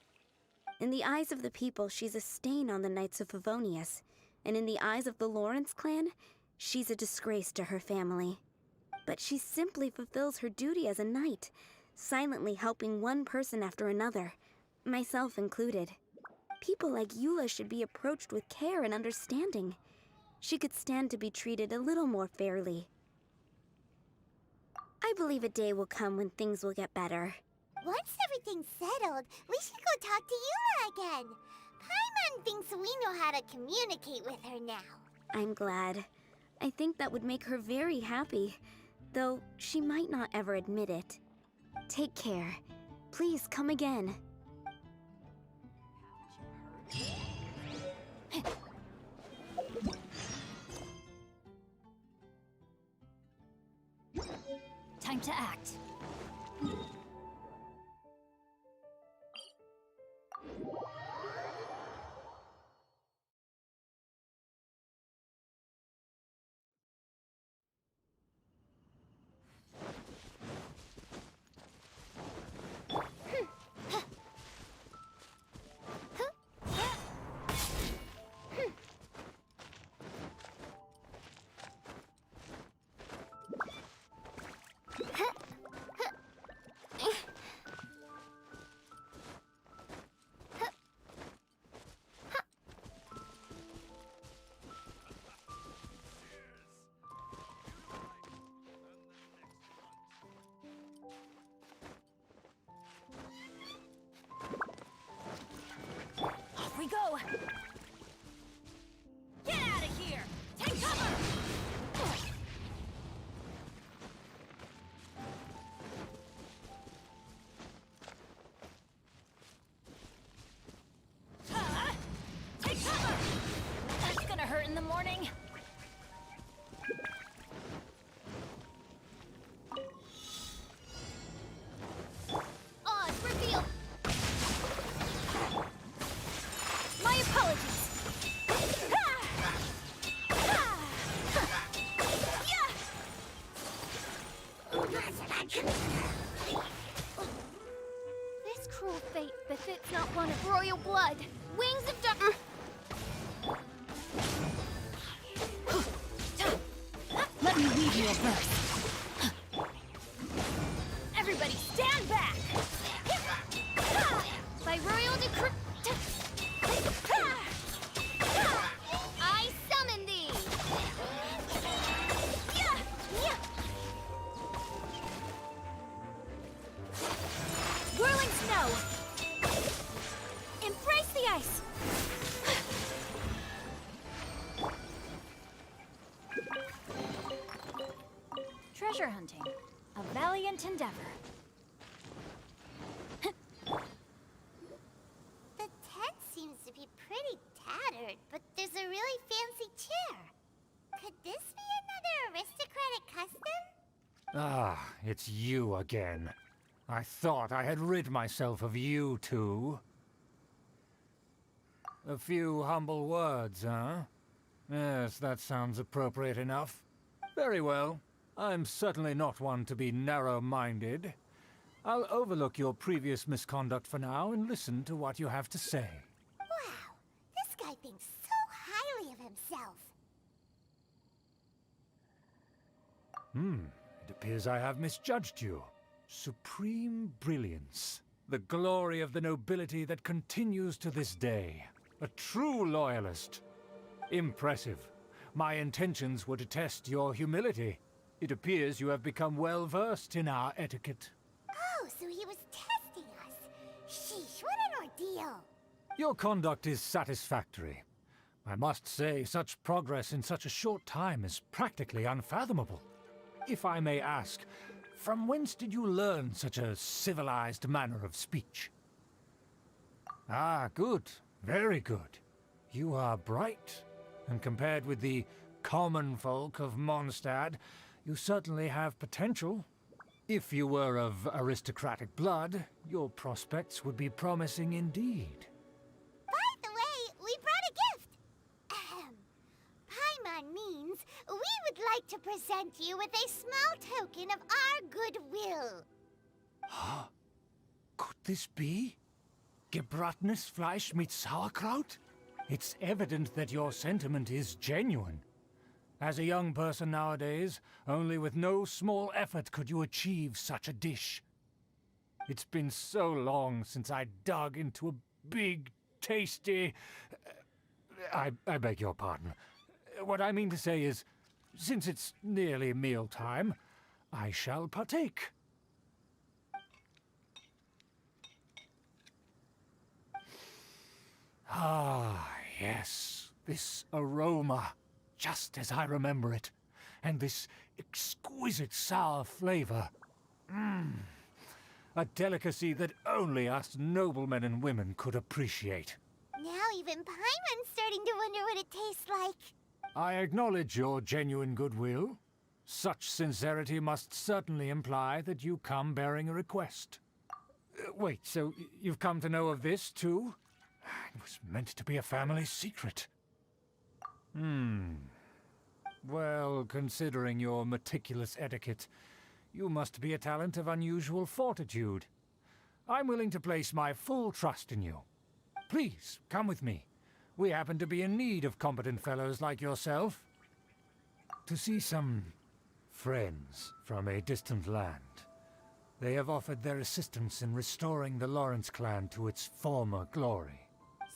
In the eyes of the people, she's a stain on the Knights of Favonius. And in the eyes of the Lawrence clan, she's a disgrace to her family. But she simply fulfills her duty as a knight, silently helping one person after another, myself included. People like Eula should be approached with care and understanding. She could stand to be treated a little more fairly. I believe a day will come when things will get better. Once everything's settled, we should go talk to Eula again. Paimon thinks we know how to communicate with her now. I'm glad. I think that would make her very happy, though she might not ever admit it. Take care. Please come again. Time to act. Off we go! Get out of here! Take cover! Take cover! That's gonna hurt in the morning. On, reveal! My apologies! This cruel fate befits not one of royal blood. Wings of dark. Let me weave you a verse. Everybody stand back! By royal decree. I summon thee! Whirling snow! Embrace the ice! Treasure hunting. A valiant endeavor. The tent seems to be pretty tattered, but there's a really fancy chair. Could this be another aristocratic custom? Ah, it's you again. I thought I had rid myself of you two. A few humble words, huh? Yes, that sounds appropriate enough. Very well. I'm certainly not one to be narrow-minded. I'll overlook your previous misconduct for now and listen to what you have to say. Wow, this guy thinks so highly of himself. It appears I have misjudged you. Supreme brilliance. The glory of the nobility that continues to this day. A true loyalist. Impressive. My intentions were to test your humility. It appears you have become well-versed in our etiquette. Oh, so he was testing us. Sheesh, what an ordeal. Your conduct is satisfactory. I must say, such progress in such a short time is practically unfathomable. If I may ask, from whence did you learn such a civilized manner of speech? Ah, good. Very good. You are bright, and compared with the common folk of Mondstadt, you certainly have potential. If you were of aristocratic blood, your prospects would be promising indeed. By the way, we brought a gift. Ahem. Paimon means we would like to present you with a small token of our goodwill. Could this be? Gebratenes Fleisch mit Sauerkraut? It's evident that your sentiment is genuine. As a young person nowadays, only with no small effort could you achieve such a dish. It's been so long since I dug into a big, tasty... I beg your pardon. What I mean to say is, since it's nearly mealtime, I shall partake. Ah, yes, this aroma, just as I remember it, and this exquisite sour flavor. A delicacy that only us noblemen and women could appreciate. Now even Paimon's starting to wonder what it tastes like. I acknowledge your genuine goodwill. Such sincerity must certainly imply that you come bearing a request. Wait, so you've come to know of this, too? It was meant to be a family secret. Well, considering your meticulous etiquette, you must be a talent of unusual fortitude. I'm willing to place my full trust in you. Please, come with me. We happen to be in need of competent fellows like yourself. To see some friends from a distant land. They have offered their assistance in restoring the Lawrence clan to its former glory.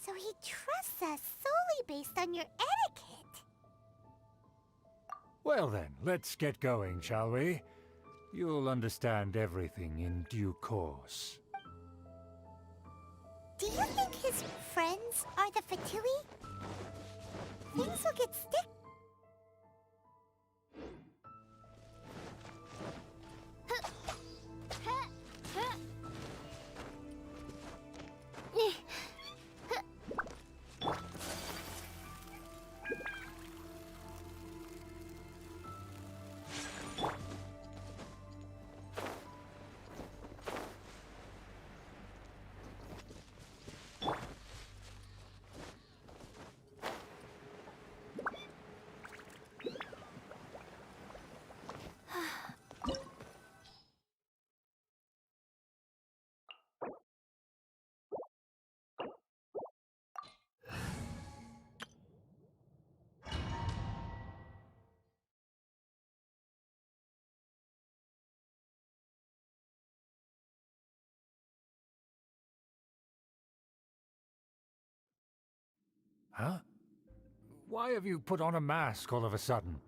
So he trusts us solely based on your etiquette. Well then, let's get going, shall we? You'll understand everything in due course. Do you think his friends are the Fatui? Things will get stick. Huh? Why have you put on a mask all of a sudden?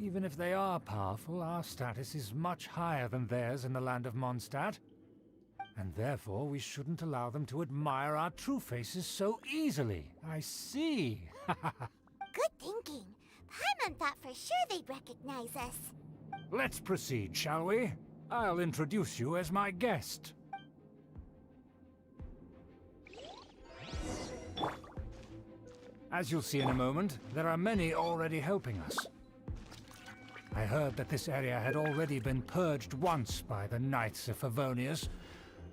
Even if they are powerful, our status is much higher than theirs in the land of Mondstadt. And therefore we shouldn't allow them to admire our true faces so easily. I see. Good thinking. Paimon thought for sure they'd recognize us. Let's proceed, shall we? I'll introduce you as my guest. As you'll see in a moment, there are many already helping us. I heard that this area had already been purged once by the Knights of Favonius,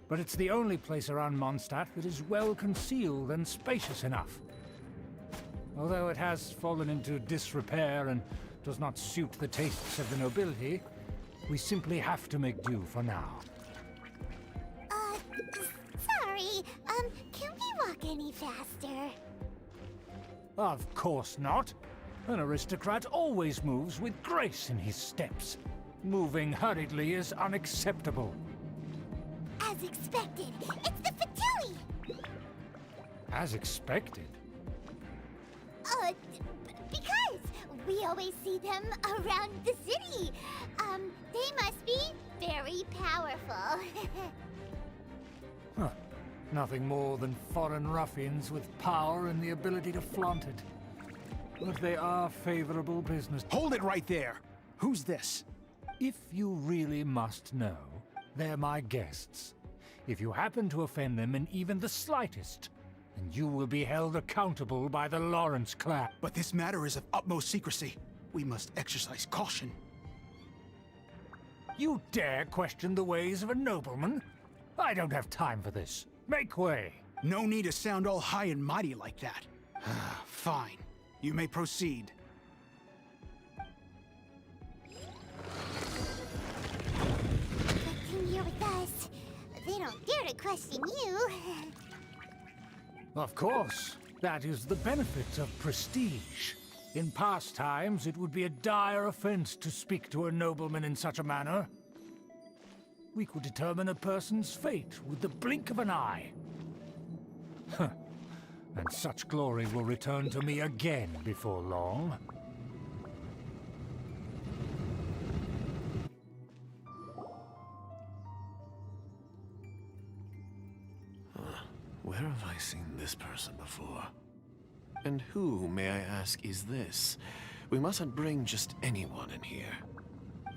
but it's the only place around Mondstadt that is well concealed and spacious enough. Although it has fallen into disrepair and does not suit the tastes of the nobility, we simply have to make do for now. Sorry, can we walk any faster? Of course not. An aristocrat always moves with grace in his steps. Moving hurriedly is unacceptable. As expected, it's the Fatui! As expected? Because we always see them around the city. They must be very powerful. Huh. Nothing more than foreign ruffians with power and the ability to flaunt it. But they are favorable business. Hold it right there! Who's this? If you really must know, they're my guests. If you happen to offend them in even the slightest, then you will be held accountable by the Lawrence clan. But this matter is of utmost secrecy. We must exercise caution. You dare question the ways of a nobleman? I don't have time for this. Make way. No need to sound all high and mighty like that. Fine. You may proceed. Come here with us. They don't dare to question you. Of course. That is the benefit of prestige. In past times, it would be a dire offense to speak to a nobleman in such a manner. We could determine a person's fate with the blink of an eye. Huh. And such glory will return to me again before long. Where have I seen this person before? And who, may I ask, is this? We mustn't bring just anyone in here.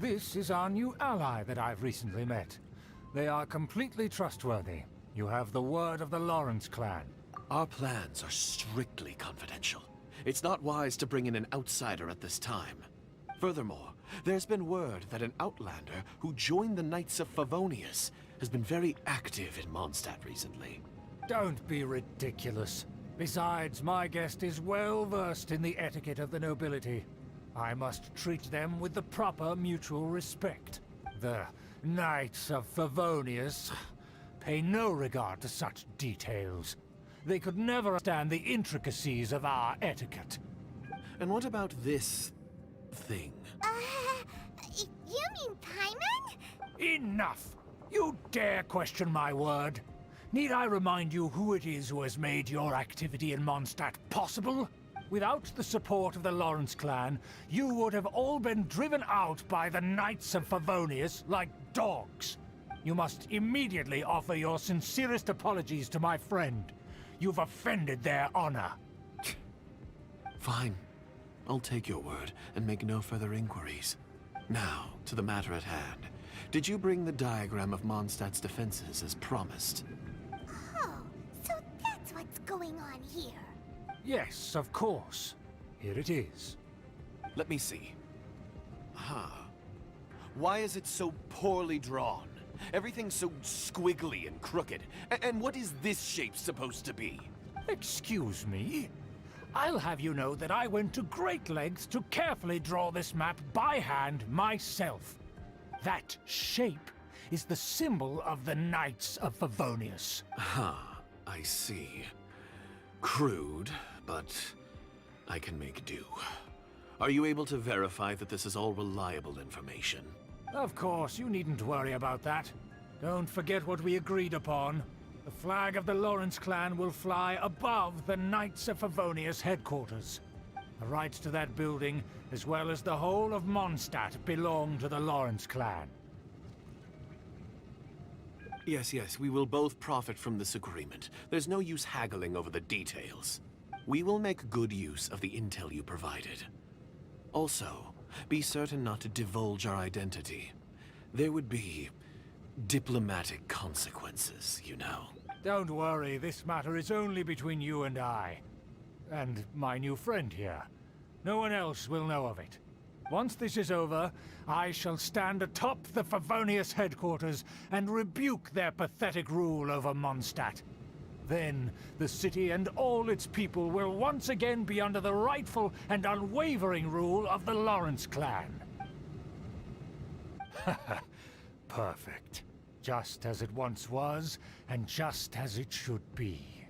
This is our new ally that I've recently met. They are completely trustworthy. You have the word of the Lawrence clan. Our plans are strictly confidential. It's not wise to bring in an outsider at this time. Furthermore, there's been word that an outlander who joined the Knights of Favonius has been very active in Mondstadt recently. Don't be ridiculous. Besides, my guest is well versed in the etiquette of the nobility. I must treat them with the proper mutual respect. The Knights of Favonius pay no regard to such details. They could never understand the intricacies of our etiquette. And what about this thing? You mean Paimon? Enough! You dare question my word? Need I remind you who it is who has made your activity in Mondstadt possible? Without the support of the Lawrence clan, you would have all been driven out by the Knights of Favonius like dogs. You must immediately offer your sincerest apologies to my friend. You've offended their honor. Fine. I'll take your word and make no further inquiries. Now, to the matter at hand. Did you bring the diagram of Mondstadt's defenses as promised? Oh, so that's what's going on here. Yes, of course. Here it is. Let me see. Why is it so poorly drawn? Everything's so squiggly and crooked. And what is this shape supposed to be? Excuse me? I'll have you know that I went to great lengths to carefully draw this map by hand myself. That shape is the symbol of the Knights of Favonius. I see. Crude, but I can make do. Are you able to verify that this is all reliable information? Of course, you needn't worry about that. Don't forget what we agreed upon. The flag of the Lawrence clan will fly above the Knights of Favonius headquarters. The rights to that building, as well as the whole of Mondstadt, belong to the Lawrence clan. Yes, we will both profit from this agreement. There's no use haggling over the details. We will make good use of the intel you provided. Also, be certain not to divulge our identity. There would be diplomatic consequences, you know. Don't worry, this matter is only between you and I. And my new friend here. No one else will know of it. Once this is over, I shall stand atop the Favonius headquarters and rebuke their pathetic rule over Mondstadt. Then the city and all its people will once again be under the rightful and unwavering rule of the Lawrence clan. Perfect. Just as it once was, and just as it should be.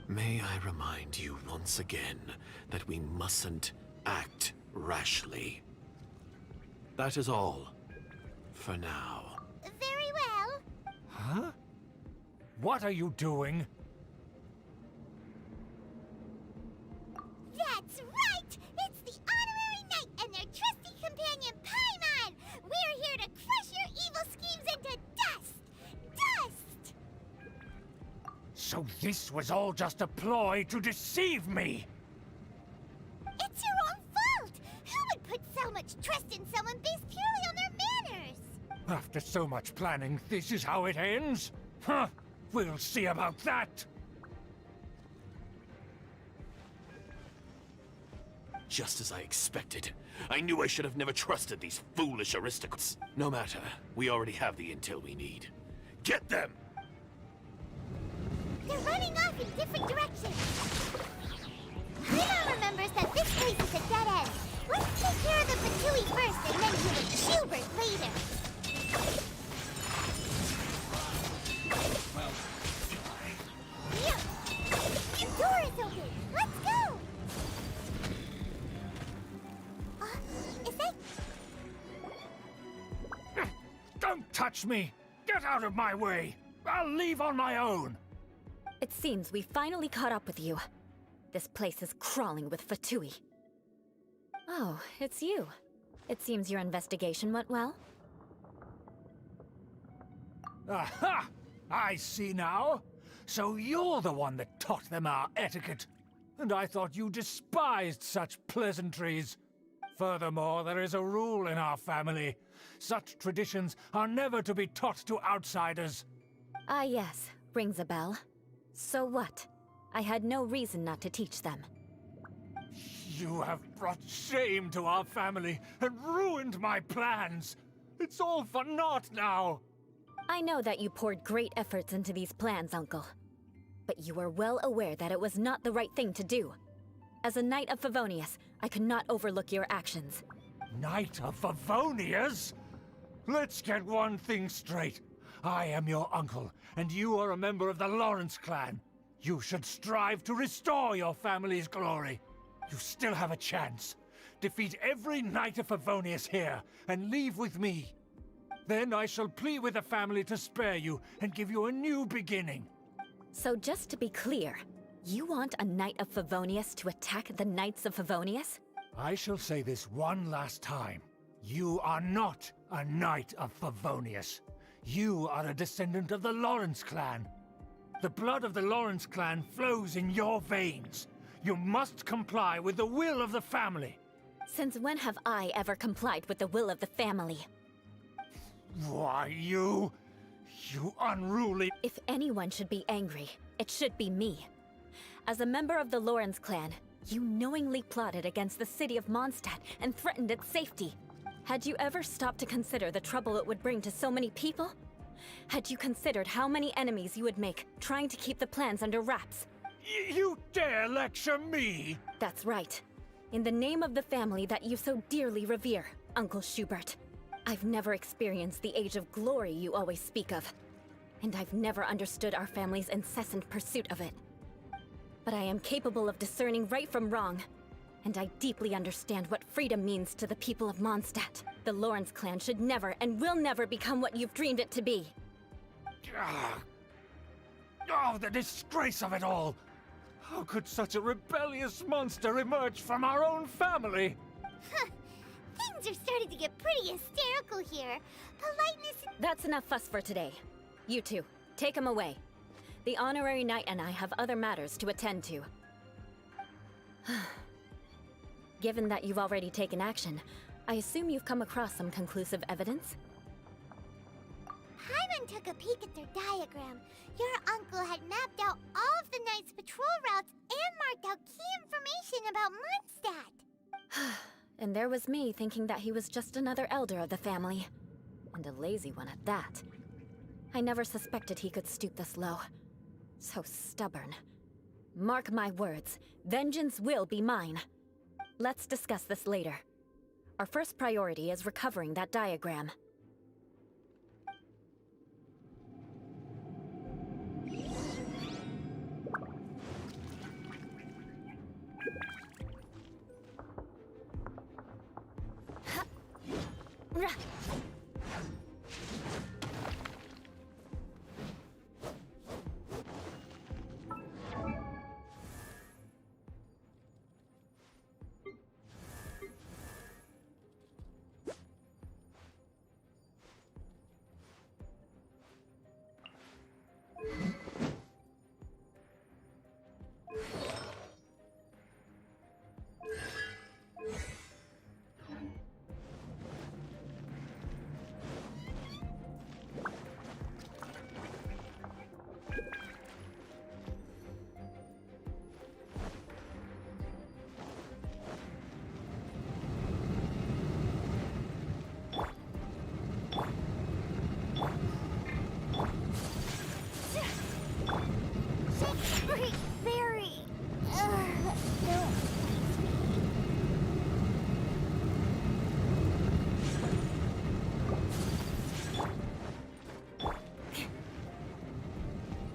May I remind you once again that we mustn't act rashly. That is all. For now. Very well. Huh? What are you doing? That's right! It's the Honorary Knight and their trusty companion, Paimon! We're here to crush your evil schemes into dust! Dust! So this was all just a ploy to deceive me! It's your own fault! Who would put so much trust in someone based purely on their manners? After so much planning, this is how it ends? Huh? We'll see about that! Just as I expected. I knew I should have never trusted these foolish aristocrats. No matter, we already have the intel we need. Get them! They're running off in different directions. Paimon remembers that this place is a dead end. Let's take care of the Patui first and then do the Schubert later. Yeah. The door is open. Let's go. Is that... Don't touch me! Get out of my way! I'll leave on my own! It seems we finally caught up with you. This place is crawling with Fatui. Oh, it's you. It seems your investigation went well. Aha! I see now. So you're the one that taught them our etiquette. And I thought you despised such pleasantries. Furthermore, there is a rule in our family. Such traditions are never to be taught to outsiders. Ah yes, rings a bell. So what? I had no reason not to teach them. You have brought shame to our family and ruined my plans. It's all for naught now. I know that you poured great efforts into these plans, Uncle. But you were well aware that it was not the right thing to do. As a Knight of Favonius, I could not overlook your actions. Knight of Favonius? Let's get one thing straight. I am your uncle, and you are a member of the Lawrence clan. You should strive to restore your family's glory. You still have a chance. Defeat every Knight of Favonius here, and leave with me. Then I shall plead with the family to spare you and give you a new beginning. So just to be clear, you want a Knight of Favonius to attack the Knights of Favonius? I shall say this one last time. You are not a Knight of Favonius. You are a descendant of the Lawrence clan. The blood of the Lawrence clan flows in your veins. You must comply with the will of the family. Since when have I ever complied with the will of the family? Why, you unruly... If anyone should be angry, it should be me. As a member of the Lawrence clan, you knowingly plotted against the city of Mondstadt and threatened its safety. Had you ever stopped to consider the trouble it would bring to so many people? Had you considered how many enemies you would make trying to keep the plans under wraps? You dare lecture me? That's right. In the name of the family that you so dearly revere, Uncle Schubert. I've never experienced the age of glory you always speak of. And I've never understood our family's incessant pursuit of it. But I am capable of discerning right from wrong. And I deeply understand what freedom means to the people of Mondstadt. The Lawrence clan should never and will never become what you've dreamed it to be. Oh, the disgrace of it all! How could such a rebellious monster emerge from our own family? Huh. Things are starting to get pretty hysterical here. Politeness... That's enough fuss for today. You two, take him away. The Honorary Knight and I have other matters to attend to. Given that you've already taken action, I assume you've come across some conclusive evidence? Paimon took a peek at their diagram. Your uncle had mapped out all of the Knight's patrol routes and marked out key information about Mondstadt. And there was me thinking that he was just another elder of the family. And a lazy one at that. I never suspected he could stoop this low. So stubborn. Mark my words, vengeance will be mine. Let's discuss this later. Our first priority is recovering that diagram.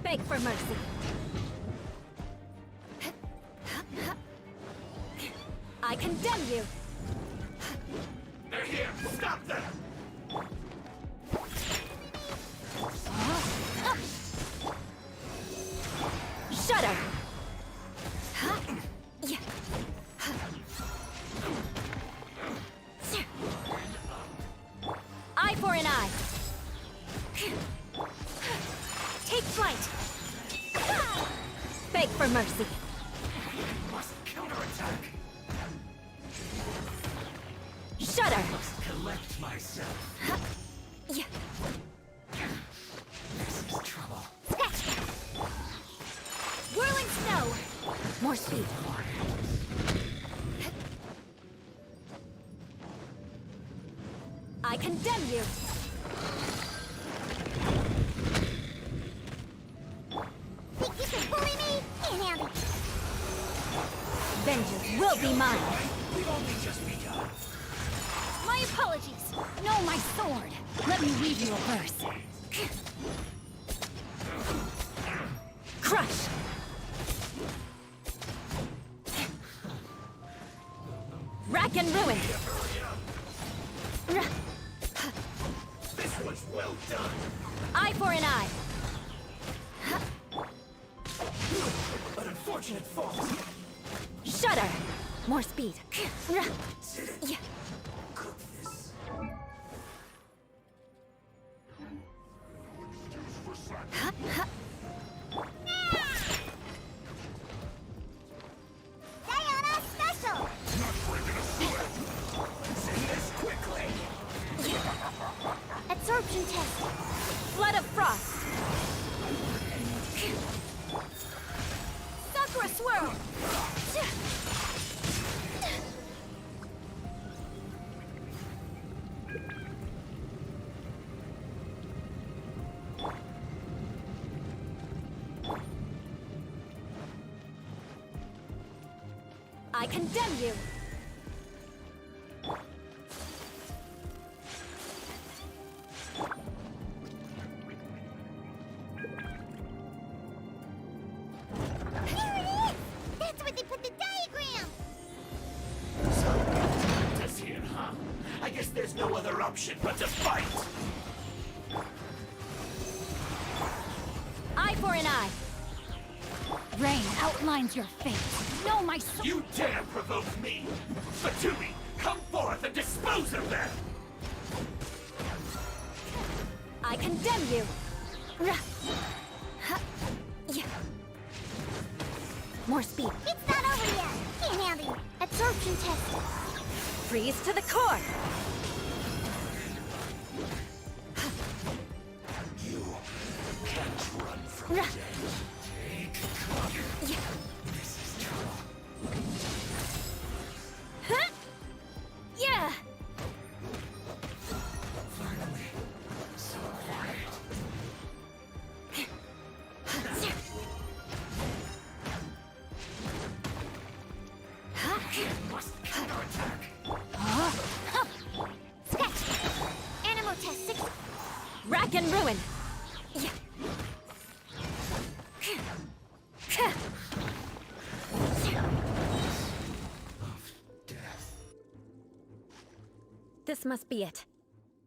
Beg for mercy. I condemn you! They're here! Stop them! Shudder! Eye for an eye! Take flight! Beg for mercy! Must counterattack! Shudder! Must collect myself. Yeah. This is trouble. Whirling snow! More speed. I condemn you! Think you can bully me? Can't handle it. Vengeance will be mine! We've only just begun. My apologies. No, my sword. Let me read you a verse. Crush! Rack and ruin! This one's well done. Eye for an eye! An unfortunate fall. Shudder! More speed. Yeah. Goodness. Diana special! Say this quickly. Absorption test. Flood of frost! Sakura swirl! I condemn you! Here it is! That's where they put the diagram! So, us here, huh? I guess there's no other option but to fight. Eye for an eye! Rain outlines your fate. No, my sword. You dare provoke me! Fatumi, come forth and dispose of them! I condemn you! More speed. It's not over yet! Can't handle it! Absorption test. Freeze to the core! You can't run from death. Take cover. This is trouble. Yeah! Finally, so quiet. must counterattack. Scratch! Animal test 6. Rack and ruin! This must be it.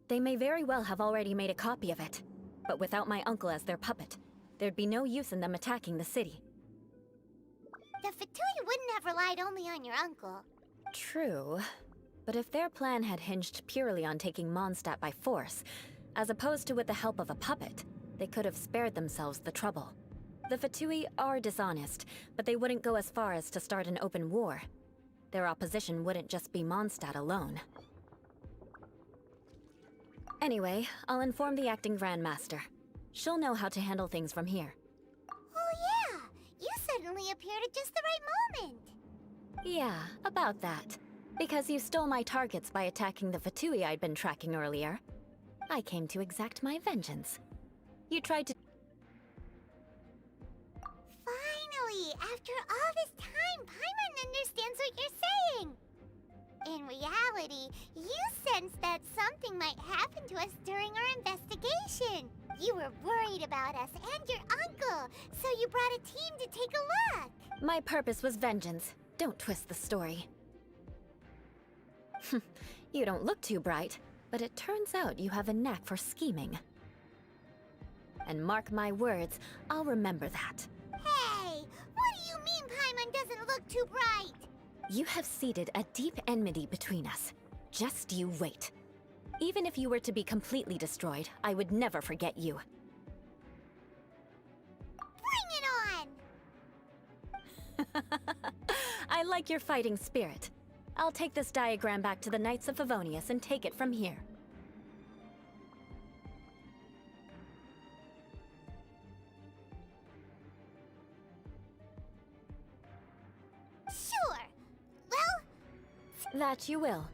They may very well have already made a copy of it. But without my uncle as their puppet, there'd be no use in them attacking the city. The Fatui wouldn't have relied only on your uncle. True. But if their plan had hinged purely on taking Mondstadt by force, as opposed to with the help of a puppet, they could have spared themselves the trouble. The Fatui are dishonest, but they wouldn't go as far as to start an open war. Their opposition wouldn't just be Mondstadt alone. Anyway, I'll inform the acting Grandmaster. She'll know how to handle things from here. Oh yeah! You suddenly appeared at just the right moment! Yeah, about that. Because you stole my targets by attacking the Fatui I'd been tracking earlier. I came to exact my vengeance. You tried to— Finally! After all this time, Paimon understands what you're saying! In reality, you sensed that something might happen to us during our investigation. You were worried about us and your uncle, so you brought a team to take a look. My purpose was vengeance. Don't twist the story. You don't look too bright, but it turns out you have a knack for scheming. And mark my words, I'll remember that. Hey, what do you mean Paimon doesn't look too bright? You have seeded a deep enmity between us. Just you wait. Even if you were to be completely destroyed, I would never forget you. Bring it on! I like your fighting spirit. I'll take this diagram back to the Knights of Favonius and take it from here. Sure. Well, That you will.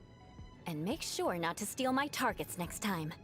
And make sure not to steal my targets next time.